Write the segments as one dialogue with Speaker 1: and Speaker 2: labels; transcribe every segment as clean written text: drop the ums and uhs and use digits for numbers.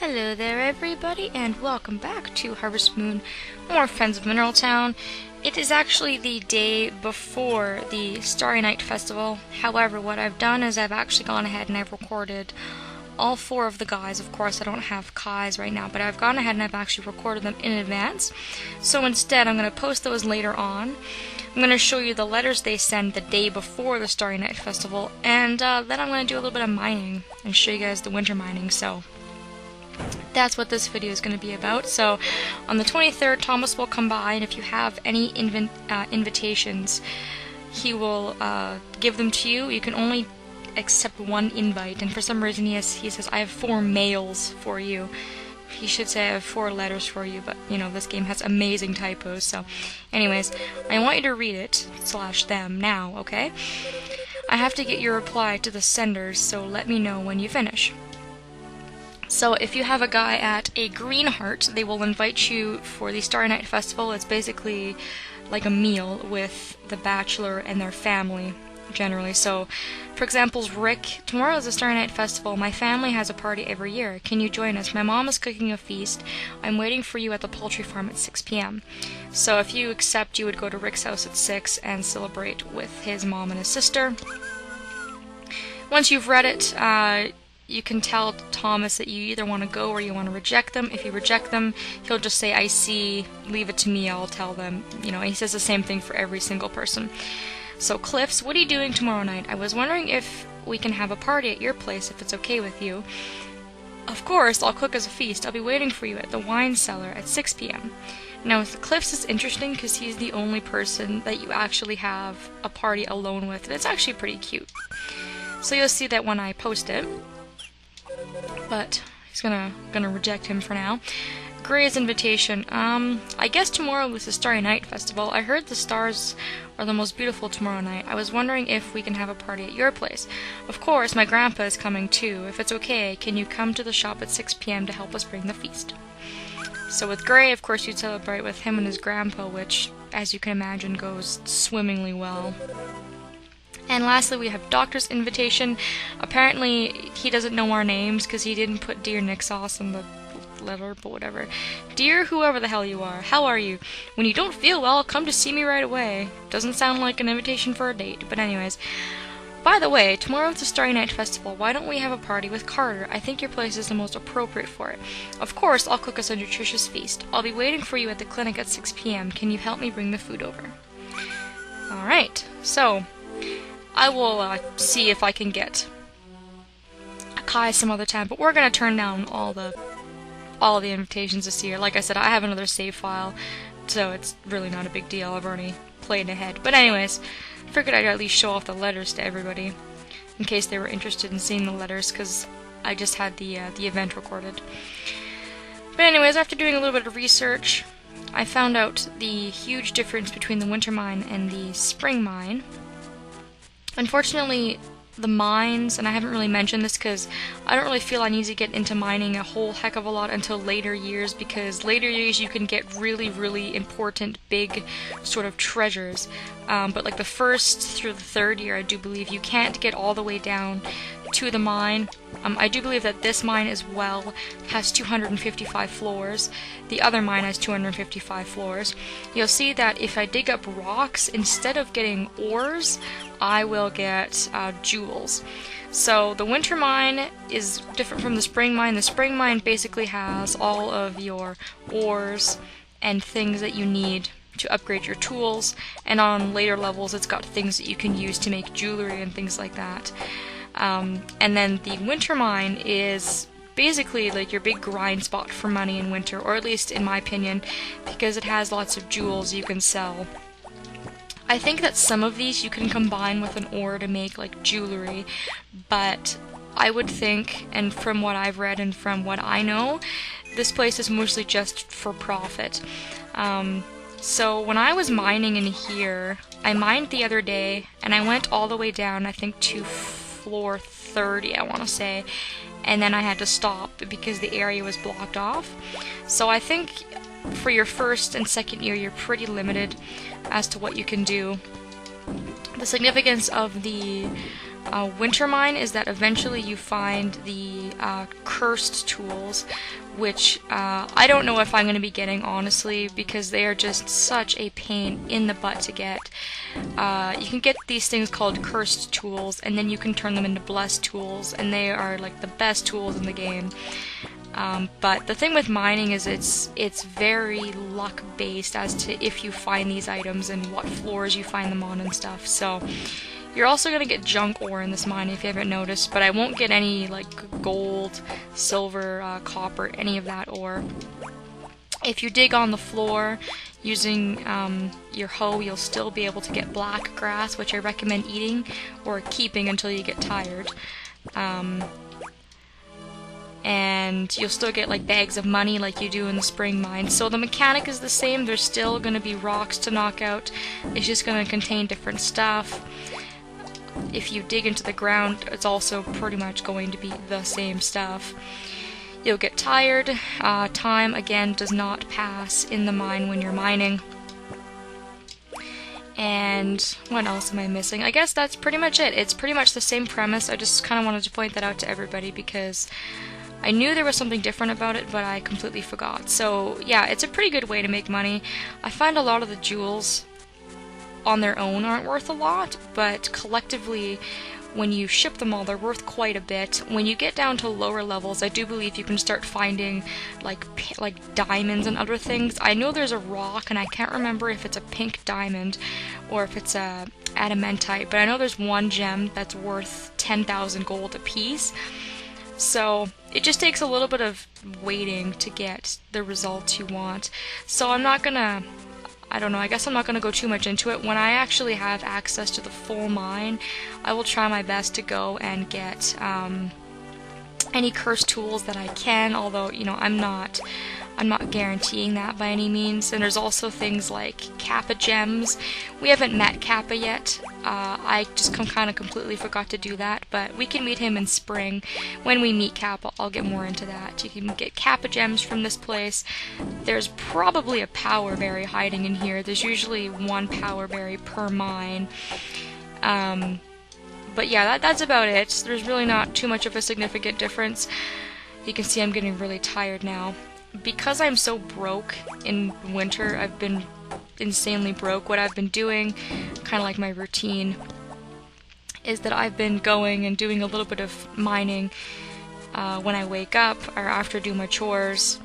Speaker 1: Hello there everybody and welcome back to Harvest Moon, more Friends of Mineral Town. It is actually the day before the Starry Night Festival. However, what I've done is I've actually gone ahead and I've recorded all four of the guys. Of course, I don't have Kai's right now, but I've gone ahead and I've actually recorded them in advance. So instead, I'm going to post those later on. I'm going to show you the letters they send the day before the Starry Night Festival, and then I'm going to do a little bit of mining and show you guys the winter mining. So that's what this video is going to be about. So on the 23rd, Thomas will come by, and if you have any invitations, he will give them to you. You can only accept one invite, and for some reason he says, I have 4 mails for you. He should say I have 4 letters for you, but you know, this game has amazing typos. So anyways, I want you to read it / them now, okay? I have to get your reply to the senders, so let me know when you finish. So if you have a guy at a green heart, they will invite you for the Starry Night Festival. It's basically like a meal with the bachelor and their family, generally. So, for example, Rick, tomorrow is the Starry Night Festival. My family has a party every year. Can you join us? My mom is cooking a feast. I'm waiting for you at the poultry farm at 6 p.m. So if you accept, you would go to Rick's house at 6 and celebrate with his mom and his sister. Once you've read it, you can tell Thomas that you either want to go or you want to reject them. If you reject them, he'll just say, I see, leave it to me, I'll tell them. You know, he says the same thing for every single person. So Cliffs, what are you doing tomorrow night? I was wondering if we can have a party at your place, if it's okay with you. Of course, I'll cook as a feast. I'll be waiting for you at the wine cellar at 6 p.m. Now, with Cliffs is interesting because he's the only person that you actually have a party alone with, and it's actually pretty cute. So you'll see that when I post it. But he's gonna reject him for now. Gray's invitation. I guess tomorrow is the Starry Night Festival. I heard the stars are the most beautiful tomorrow night. I was wondering if we can have a party at your place. Of course, my grandpa is coming too. If it's okay, can you come to the shop at 6 p.m. to help us bring the feast? So with Gray, of course, you'd celebrate with him and his grandpa, which, as you can imagine, goes swimmingly well. And lastly, we have Doctor's invitation. Apparently, he doesn't know our names because he didn't put Dear Nick Sauce in the letter, but whatever. Dear whoever the hell you are, how are you? When you don't feel well, come to see me right away. Doesn't sound like an invitation for a date, but anyways. By the way, tomorrow it's the Starry Night Festival. Why don't we have a party with Carter? I think your place is the most appropriate for it. Of course, I'll cook us a nutritious feast. I'll be waiting for you at the clinic at 6 p.m. Can you help me bring the food over? Alright, so I will see if I can get Kai some other time, but we're gonna turn down all the invitations this year. Like I said, I have another save file, so it's really not a big deal. I've already played ahead. But anyways, figured I'd at least show off the letters to everybody in case they were interested in seeing the letters, because I just had the event recorded. But anyways, after doing a little bit of research, I found out the huge difference between the winter mine and the spring mine. Unfortunately, the mines, and I haven't really mentioned this because I don't really feel I need to get into mining a whole heck of a lot until later years, because later years you can get really, really important, big sort of treasures. But like the 1st through the 3rd year, I do believe you can't get all the way down to the mine. I do believe that this mine as well has 255 floors. The other mine has 255 floors. You'll see that if I dig up rocks, instead of getting ores, I will get jewels. So the winter mine is different from the spring mine. The spring mine basically has all of your ores and things that you need to upgrade your tools, and on later levels it's got things that you can use to make jewelry and things like that. And then the winter mine is basically like your big grind spot for money in winter, or at least in my opinion, because it has lots of jewels you can sell. I think that some of these you can combine with an ore to make like jewelry, but I would think, and from what I've read and from what I know, this place is mostly just for profit. So when I was mining in here, I mined the other day, and I went all the way down, I think to floor 30, I want to say, and then I had to stop because the area was blocked off. So I think for your 1st and 2nd year, you're pretty limited as to what you can do. The significance of the winter mine is that eventually you find the cursed tools, which I don't know if I'm going to be getting, honestly, because they are just such a pain in the butt to get. You can get these things called cursed tools, and then you can turn them into blessed tools, and they are like the best tools in the game. But the thing with mining is it's very luck based as to if you find these items and what floors you find them on and stuff. So you're also going to get junk ore in this mine if you haven't noticed, but I won't get any like gold, silver, copper, any of that ore. If you dig on the floor using your hoe, you'll still be able to get black grass, which I recommend eating or keeping until you get tired. And you'll still get like bags of money like you do in the spring mine. So the mechanic is the same. There's still going to be rocks to knock out. It's just going to contain different stuff. If you dig into the ground, it's also pretty much going to be the same stuff. You'll get tired. Time, again, does not pass in the mine when you're mining. And what else am I missing? I guess that's pretty much it. It's pretty much the same premise. I just kind of wanted to point that out to everybody because I knew there was something different about it, but I completely forgot. So yeah, it's a pretty good way to make money. I find a lot of the jewels on their own aren't worth a lot, but collectively, when you ship them all, they're worth quite a bit. When you get down to lower levels, I do believe you can start finding like diamonds and other things. I know there's a rock, and I can't remember if it's a pink diamond or if it's a adamantite, but I know there's one gem that's worth 10,000 gold a piece. So it just takes a little bit of waiting to get the results you want. So I'm not gonna, I don't know, I guess I'm not gonna go too much into it. When I actually have access to the full mine, I will try my best to go and get any cursed tools that I can, although, you know, I'm not guaranteeing that by any means. And there's also things like Kappa gems. We haven't met Kappa yet. I just kind of completely forgot to do that, but we can meet him in spring. When we meet Kappa, I'll get more into that. You can get Kappa gems from this place. There's probably a power berry hiding in here. There's usually one power berry per mine. But yeah, that's about it. There's really not too much of a significant difference. You can see I'm getting really tired now. Because I'm so broke in winter, I've been insanely broke. What I've been doing, kind of like my routine, is that I've been going and doing a little bit of mining when I wake up or after I do my chores.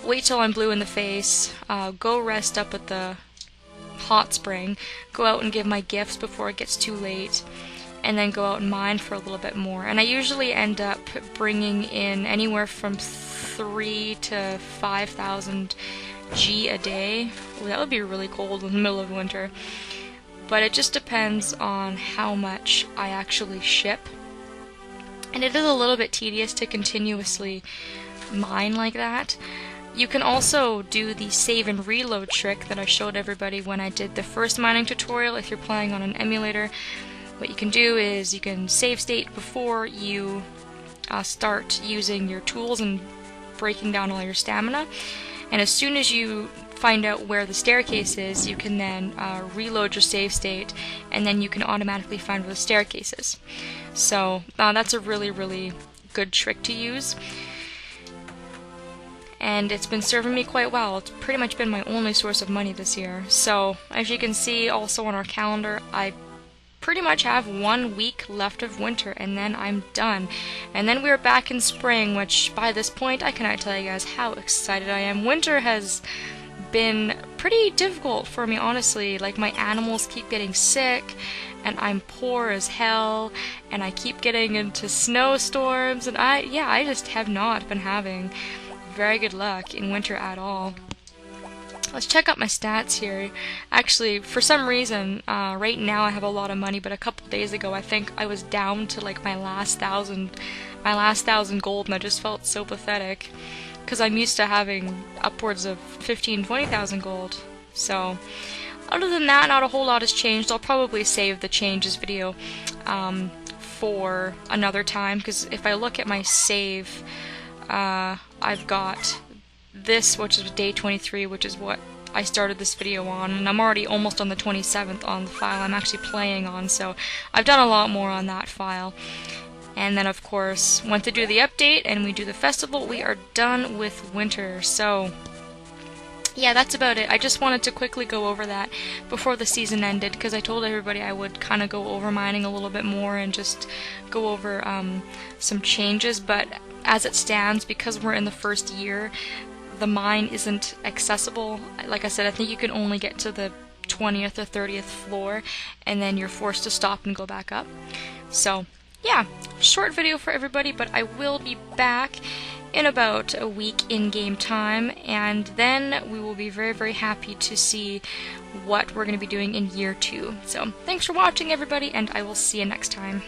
Speaker 1: Wait till I'm blue in the face, go rest up at the hot spring, go out and give my gifts before it gets too late, and then go out and mine for a little bit more. And I usually end up bringing in anywhere from 3 to 5,000 G a day. Well, that would be really cold in the middle of winter. But it just depends on how much I actually ship. And it is a little bit tedious to continuously mine like that. You can also do the save and reload trick that I showed everybody when I did the first mining tutorial. If you're playing on an emulator, what you can do is you can save state before you start using your tools and breaking down all your stamina, and as soon as you find out where the staircase is, you can then reload your save state, and then you can automatically find where the staircase is. So that's a really good trick to use, and it's been serving me quite well. It's pretty much been my only source of money this year. So as you can see also on our calendar, I pretty much have 1 week left of winter, and then I'm done. And then we're back in spring, which by this point I cannot tell you guys how excited I am. Winter has been pretty difficult for me, honestly. Like, my animals keep getting sick, and I'm poor as hell, and I keep getting into snowstorms, and I just have not been having very good luck in winter at all. Let's check out my stats here. Actually, for some reason, right now I have a lot of money, but a couple days ago I think I was down to like my last thousand gold, and I just felt so pathetic because I'm used to having upwards of 15,000-20,000 gold. So other than that, not a whole lot has changed. I'll probably save the changes video for another time, because if I look at my save, I've got this, which is day 23, which is what I started this video on, and I'm already almost on the 27th on the file I'm actually playing on, so I've done a lot more on that file. And then of course, once they do the update and we do the festival, we are done with winter. So yeah, that's about it. I just wanted to quickly go over that before the season ended, because I told everybody I would kind of go over mining a little bit more and just go over some changes, but as it stands, because we're in the first year, the mine isn't accessible. Like I said, I think you can only get to the 20th or 30th floor, and then you're forced to stop and go back up. So yeah, short video for everybody, but I will be back in about a week in game time, and then we will be very, very happy to see what we're going to be doing in year 2. So thanks for watching, everybody, and I will see you next time.